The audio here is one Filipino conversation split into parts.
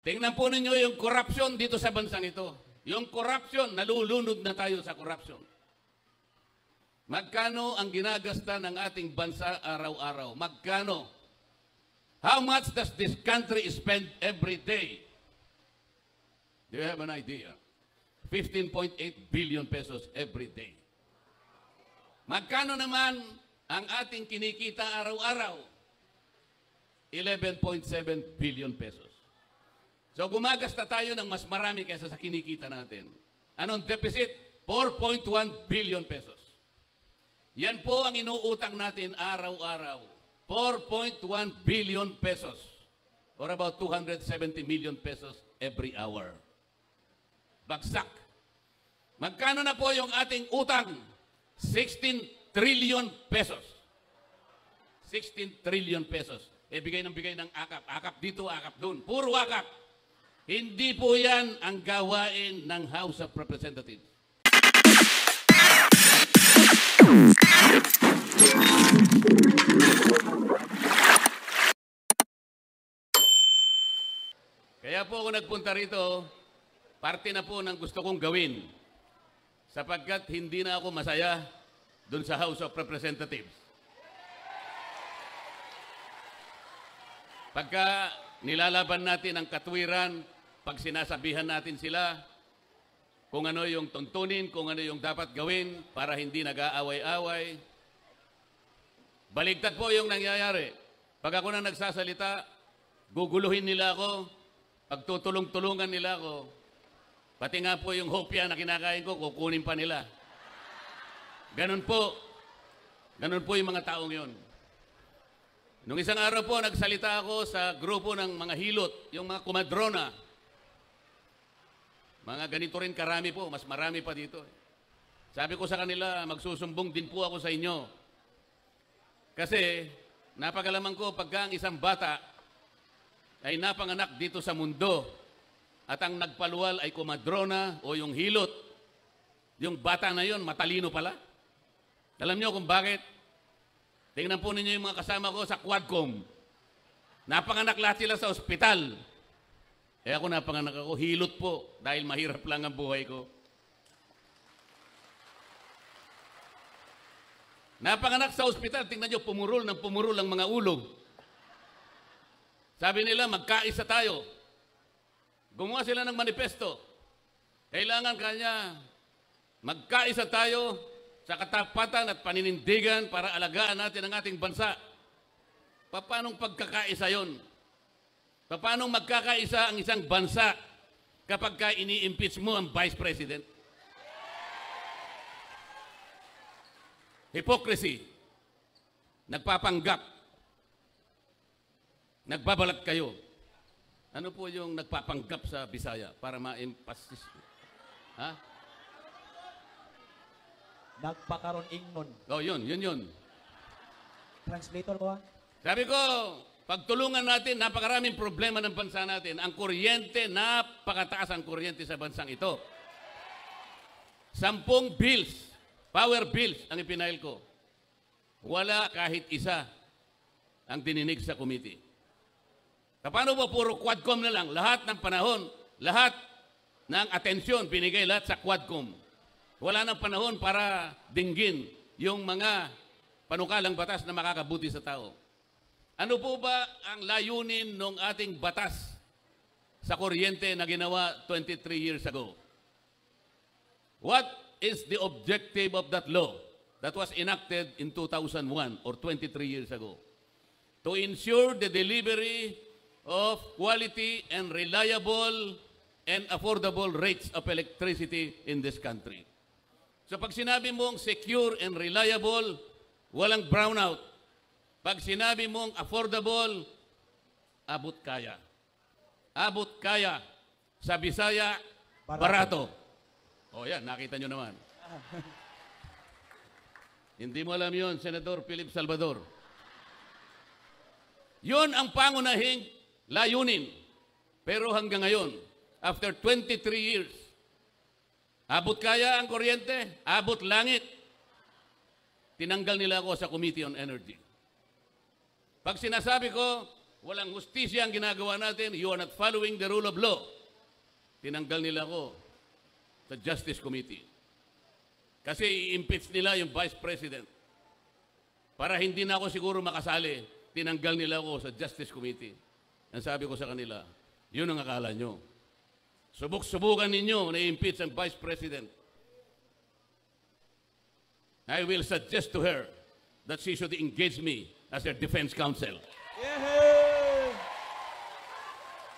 Tingnan po ninyo yung corruption dito sa bansang ito. Yung corruption, nalulunod na tayo sa corruption. Magkano ang ginagasta ng ating bansa araw-araw? Magkano? How much does this country spend every day? Do you have an idea? 15.8 billion pesos every day. Magkano naman ang ating kinikita araw-araw? 11.7 billion pesos. So gumagasta tayo ng mas marami kaysa sa kinikita natin. Anong deficit? 4.1 billion pesos. Yan po ang inuutang natin araw-araw. 4.1 billion pesos. Or about 270 million pesos every hour. Bagsak. Magkano na po yung ating utang? 16 trillion pesos. 16 trillion pesos. Bigay ng akap. Akap dito, akap doon. Puro akap. Hindi po yan ang gawain ng House of Representatives. Kaya po ako nagpunta rito, parte na po ng gusto kong gawin. Sapagkat hindi na ako masaya doon sa House of Representatives. Pagka nilalaban natin ang katwiran, pag sinasabihan natin sila kung ano yung tuntunin, kung ano yung dapat gawin para hindi nag-aaway-away. Baligtad po yung nangyayari. Pag ako na nagsasalita, guguluhin nila ako, pagtutulong-tulungan nila ako, pati nga po yung hopya na kinakain ko, kukunin pa nila. Ganun po yung mga taong yun. Nung isang araw po, nagsalita ako sa grupo ng mga hilot, yung mga kumadrona. Mga ganito rin karami po, mas marami pa dito. Sabi ko sa kanila, magsusumbong din po ako sa inyo. Kasi, napagalaman ko, pagka ang isang bata ay napanganak dito sa mundo at ang nagpaluwal ay kumadrona o yung hilot, yung bata na yon matalino pala. Alam niyo kung bakit? Tingnan po ninyo yung mga kasama ko sa Quadcom. Napanganak lahat sila sa ospital. Ako napanganak ako, hilot po, dahil mahirap lang ang buhay ko. Napanganak sa ospital, tingnan nyo, pumurol ang mga ulo. Sabi nila, magkaisa tayo. Gumawa sila ng manifesto. Kailangan kanya, magkaisa tayo sa katapatan at paninindigan para alagaan natin ang ating bansa. Paanong pagkakaisa yon? Paano magkakaisa ang isang bansa kapag ka ini-impeach mo ang Vice President? Hypocrisy. Nagpapanggap. Nagbabalat kayo. Ano po yung nagpapanggap sa Bisaya para ma-emphasis? Ha? Nagpakaroon ingnon. Oh, yun. Translator ko ha? Sabi ko, pagtulungan natin, napakaraming problema ng bansa natin. Ang kuryente, napakataas ang kuryente sa bansang ito. 10 bills, power bills ang ipinail ko. Wala kahit isa ang dininig sa committee. Paano ba puro Quadcom na lang? Lahat ng panahon, lahat ng atensyon, binigay lahat sa Quadcom. Wala nang panahon para dinggin yung mga panukalang batas na makakabuti sa tao. Ano po ba ang layunin ng ating batas sa kuryente na ginawa 23 years ago? What is the objective of that law that was enacted in 2001 or 23 years ago? To ensure the delivery of quality and reliable and affordable rates of electricity in this country. So pag sinabi mong secure and reliable, walang brownout. Pag sinabi mong affordable, abot kaya. Abot kaya. Sa Bisaya, barato. O yan, nakita nyo naman. Hindi mo alam yun, Senador Philip Salvador. Yun ang pangunahing layunin. Pero hanggang ngayon, after 23 years, abot kaya ang kuryente, abot langit. Tinanggal nila ako sa Committee on Energy. Pag sinasabi ko, walang hustisya ang ginagawa natin, you are not following the rule of law. Tinanggal nila ako sa Justice Committee. Kasi i-impeach nila yung Vice President. Para hindi na ako siguro makasali, tinanggal nila ako sa Justice Committee. Ang sabi ko sa kanila, yun ang akala nyo. Subok-subukan ninyo na i-impeach ang Vice President. I will suggest to her that she should engage me as her defense counsel. Yeah!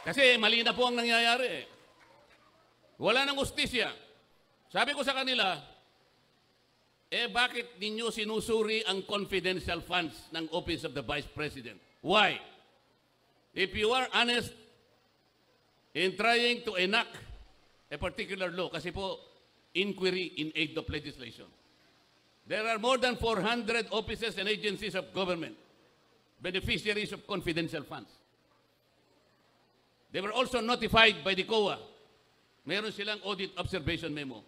Kasi mali na po ang nangyayari. Wala nang hustisya. Sabi ko sa kanila, bakit ninyo sinusuri ang confidential funds ng Office of the Vice President? Why? If you are honest in trying to enact a particular law, kasi po, inquiry in aid of legislation. There are more than 400 offices and agencies of government, beneficiaries of confidential funds. They were also notified by the COA. Meron silang audit observation memo.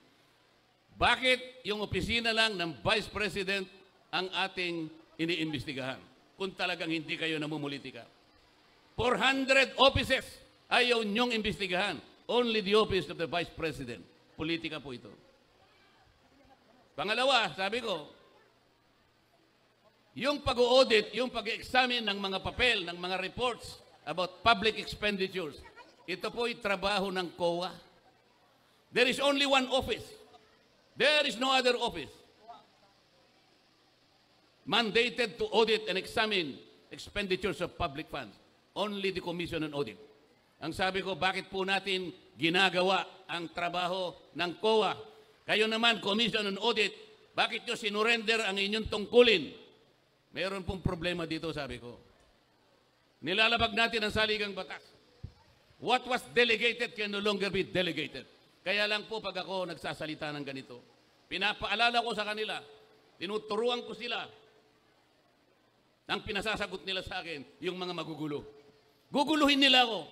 Bakit yung opisina lang ng Vice President ang ating iniimbestigahan kung talagang hindi kayo namumulitika? 400 offices ayaw nyong imbestigahan. Only the Office of the Vice President. Politika po ito. Pangalawa, sabi ko, yung pag-audit, yung pag-examine ng mga papel, ng mga reports about public expenditures, ito po'y trabaho ng COA. There is only one office. There is no other office mandated to audit and examine expenditures of public funds. Only the Commission on Audit. Ang sabi ko, bakit po natin ginagawa ang trabaho ng COA? Kayo naman, Commission on Audit, bakit nyo sinurrender ang inyong tungkulin? Meron pong problema dito, sabi ko. Nilalabag natin ang saligang batas. What was delegated can no longer be delegated. Kaya lang po pag ako nagsasalita ng ganito, pinapaalala ko sa kanila, tinuturuan ko sila, ang pinasasagot nila sa akin, yung mga magugulo. Guguluhin nila ako.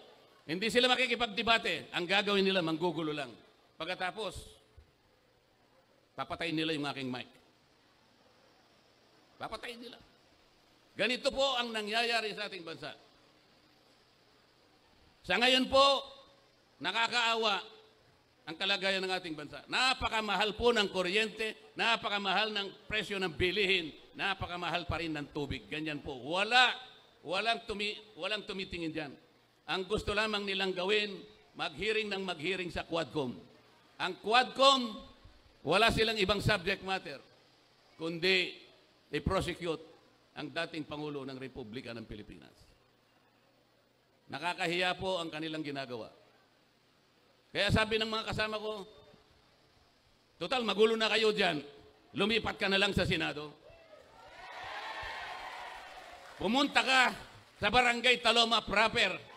Hindi sila makikipagdebate. Ang gagawin nila, manggugulo lang. Pagkatapos, papatayin nila yung aking mic. Papatayin nila. Ganito po ang nangyayari sa ating bansa. Sa ngayon po, nakakaawa ang kalagayan ng ating bansa. Napakamahal po ng kuryente, napakamahal ng presyo ng bilihin, napakamahal pa rin ng tubig. Ganyan po. Walang tumitingin dyan. Ang gusto lamang nilang gawin, maghearing ng maghearing sa Quadcom. Ang Quadcom, wala silang ibang subject matter, kundi i-prosecute ang dating Pangulo ng Republika ng Pilipinas. Nakakahiya po ang kanilang ginagawa. Kaya sabi ng mga kasama ko, total, magulo na kayo dyan, lumipat ka na lang sa Senado. Pumunta ka sa Barangay Taloma proper.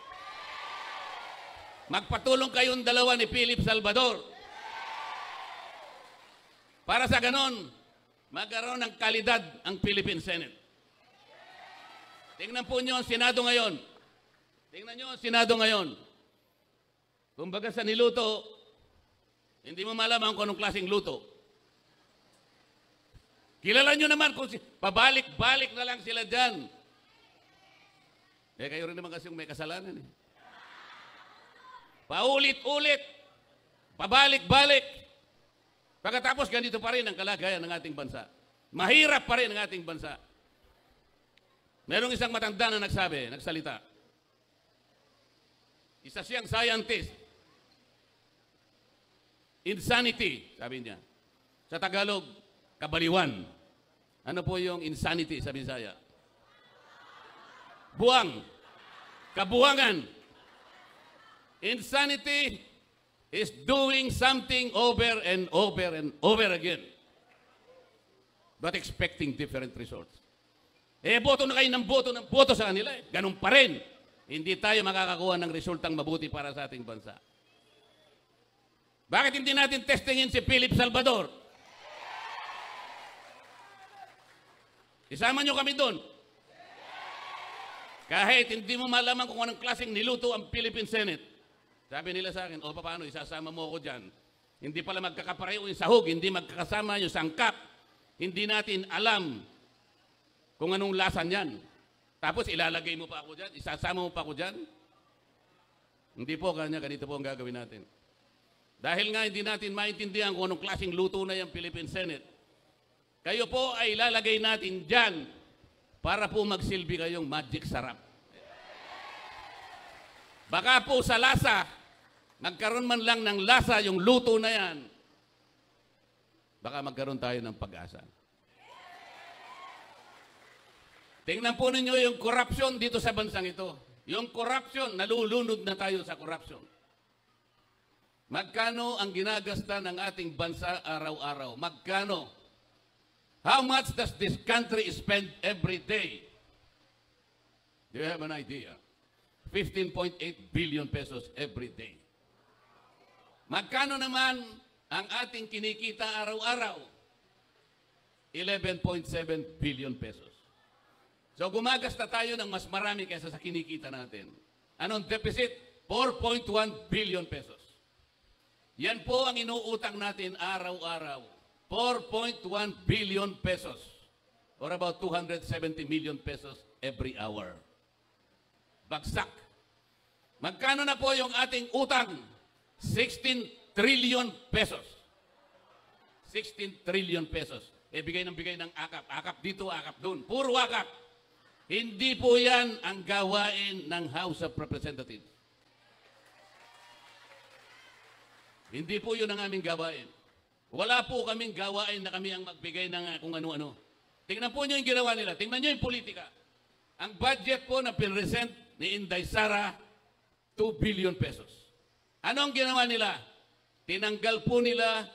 Magpatulong kayong dalawa ni Philip Salvador. Para sa ganon, magkaroon ng kalidad ang Philippine Senate. Tingnan po nyo ang Senado ngayon. Tingnan nyo ang Senado ngayon. Kumbaga sa niluto, hindi mo malaman kung anong klaseng luto. Kilala nyo naman kung pabalik-balik na lang sila dyan. Kayo rin naman kasi yung may kasalanan eh. Paulit-ulit, pabalik-balik. Pagkatapos ganito pa rin ang kalagayan ng ating bansa. Mahirap pa rin ang ating bansa. Merong isang matanda na nagsalita. Isa siyang scientist. Insanity, sabi niya. Sa Tagalog, kabaliwan. Ano po yung insanity sa Bisaya? Buwang. Kabuwangan. Insanity is doing something over and over and over again, but expecting different results. Boto na kayo ng boto sa kanila. Ganun pa rin. Hindi tayo makakakuha ng resultang mabuti para sa ating bansa. Bakit hindi natin testingin si Philip Salvador? Isama nyo kami doon. Kahit hindi mo malaman kung anong klaseng niluto ang Philippine Senate. Sabi nila sa akin, paano, isasama mo ako dyan. Hindi pala magkakapareho yung sahog, hindi magkakasama yung sangkap. Hindi natin alam kung anong lasa niyan. Tapos ilalagay mo pa ako dyan, isasama mo pa ako dyan. Hindi po, kanya, ganito po ang gagawin natin. Dahil nga hindi natin maintindihan kung anong klaseng luto na yung Philippine Senate, kayo po ay ilalagay natin dyan para po magsilbi kayong magic sarap. Baka po sa lasa, nagkaroon man lang ng lasa yung luto na yan, baka magkaroon tayo ng pag-asa. Tingnan po ninyo yung corruption dito sa bansang ito. Yung corruption, nalulunod na tayo sa corruption. Magkano ang ginagasta ng ating bansa araw-araw? Magkano? How much does this country spend every day? Do you have an idea? 15.8 billion pesos every day. Magkano naman ang ating kinikita araw-araw? 11.7 billion pesos. So gumagasta tayo ng mas marami kaysa sa kinikita natin. Anong deficit? 4.1 billion pesos. Yan po ang inuutang natin araw-araw. 4.1 billion pesos. Or about 270 million pesos every hour. Bagsak. Magkano na po yung ating utang? 16 trillion pesos. 16 trillion pesos. Bigay ng akap. Akap dito, akap doon. Puro akap. Hindi po yan ang gawain ng House of Representatives. Hindi po yun ang aming gawain. Wala po kaming gawain na kami ang magbigay ng kung ano-ano. Tingnan po nyo yung ginawa nila. Tingnan nyo yung politika. Ang budget po na pinresent ni Inday Sara, 2 billion pesos. Ano ang ginawa nila? Tinanggal po nila,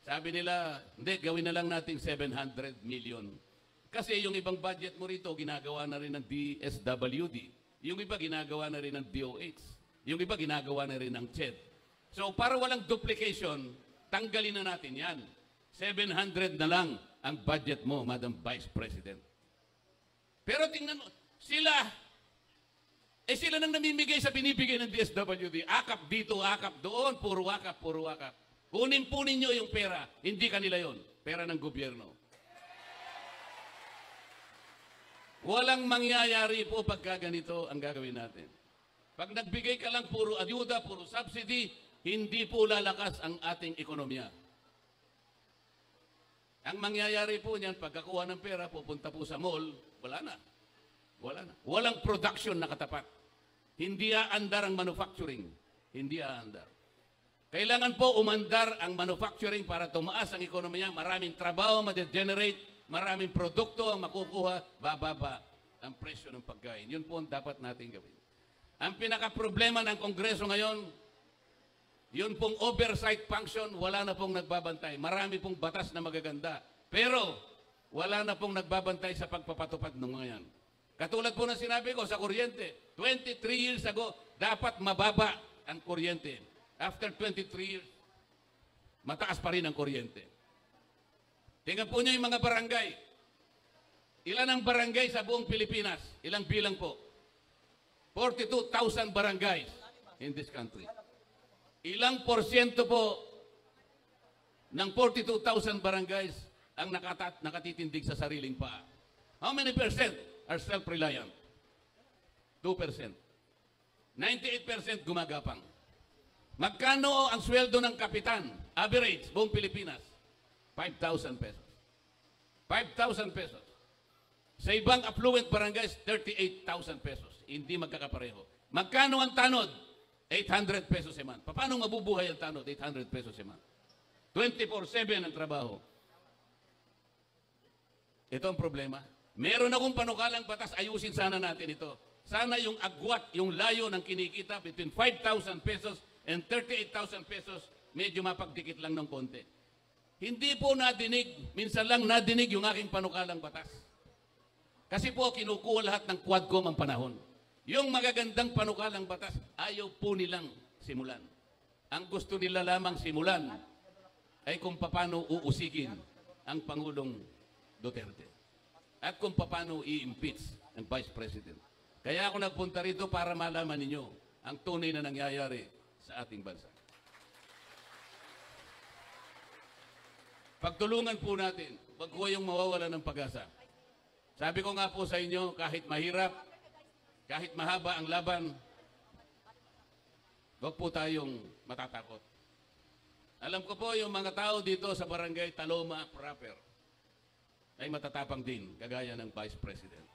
sabi nila, hindi, gawin na lang nating 700 million. Kasi yung ibang budget mo rito, ginagawa na rin ng DSWD. Yung iba, ginagawa na rin ng DOH. Yung iba, ginagawa na rin ng CHED. So, para walang duplication, tanggalin na natin yan. 700 na lang ang budget mo, Madam Vice President. Pero tingnan mo, sila nang namimigay sa binibigay ng DSWD. Akap dito, akap doon, puro akap, puro akap. Kunin po ninyo yung pera, hindi kanila yon, pera ng gobyerno. Walang mangyayari po pagka ganito ang gagawin natin. Pag nagbigay ka lang puro ayuda, puro subsidy, hindi po lalakas ang ating ekonomiya. Ang mangyayari po niyan, pagkakuha ng pera, pupunta po sa mall, wala na. Wala na. Walang production na katapat. Hindi aandar ang manufacturing. Hindi aandar. Kailangan po umandar ang manufacturing para tumaas ang ekonomiya. Maraming trabaho ma-generate. Maraming produkto ang makukuha, bababa ang presyo ng pagkain. Yun po ang dapat natin gawin. Ang pinaka-problema ng Kongreso ngayon, yun pong oversight function, wala na pong nagbabantay. Marami pong batas na magaganda. Pero, wala na pong nagbabantay sa pagpapatupad ng mga yan. Katulad po ng sinabi ko sa kuryente, 23 years ago, dapat mababa ang kuryente. After 23 years, mataas pa rin ang kuryente. Tingnan po niyo yung mga barangay. Ilan ang barangay sa buong Pilipinas? Ilang bilang po? 42,000 barangays in this country. Ilang porsyento po ng 42,000 barangays ang nakatitindig sa sariling paa? How many percent are self-reliant? 2%. 98% gumagapang. Magkano ang sweldo ng kapitan? Average, buong Pilipinas. 5,000 pesos. 5,000 pesos. Sa ibang affluent barangays, 38,000 pesos. Hindi magkakapareho. Magkano ang tanod? 800 pesos a month. Paano mabubuhay ang tanod? 800 pesos a month. 24/7 ang trabaho. Ito ang problema. Meron akong panukalang batas, ayusin sana natin ito. Sana yung agwat, yung layo ng kinikita between 5,000 pesos and 38,000 pesos, medyo mapagdikit lang ng konti. Hindi po nadinig, minsan lang nadinig yung aking panukalang batas. Kasi po kinukuha lahat ng Quadcom ang panahon. Yung magagandang panukalang batas, ayaw po nilang simulan. Ang gusto nila lamang simulan ay kung paano uusikin ang Pangulong Duterte. At kung paano i-impeach ang Vice President. Kaya ako nagpunta rito para malaman ninyo ang tunay na nangyayari sa ating bansa. Pagtulungan po natin, wag po yung mawawala ng pag-asa. Sabi ko nga po sa inyo, kahit mahirap, Kahit mahaba ang laban, huwag po tayong matatakot. Alam ko po yung mga tao dito sa barangay Taloma proper ay matatapang din, kagaya ng Vice President.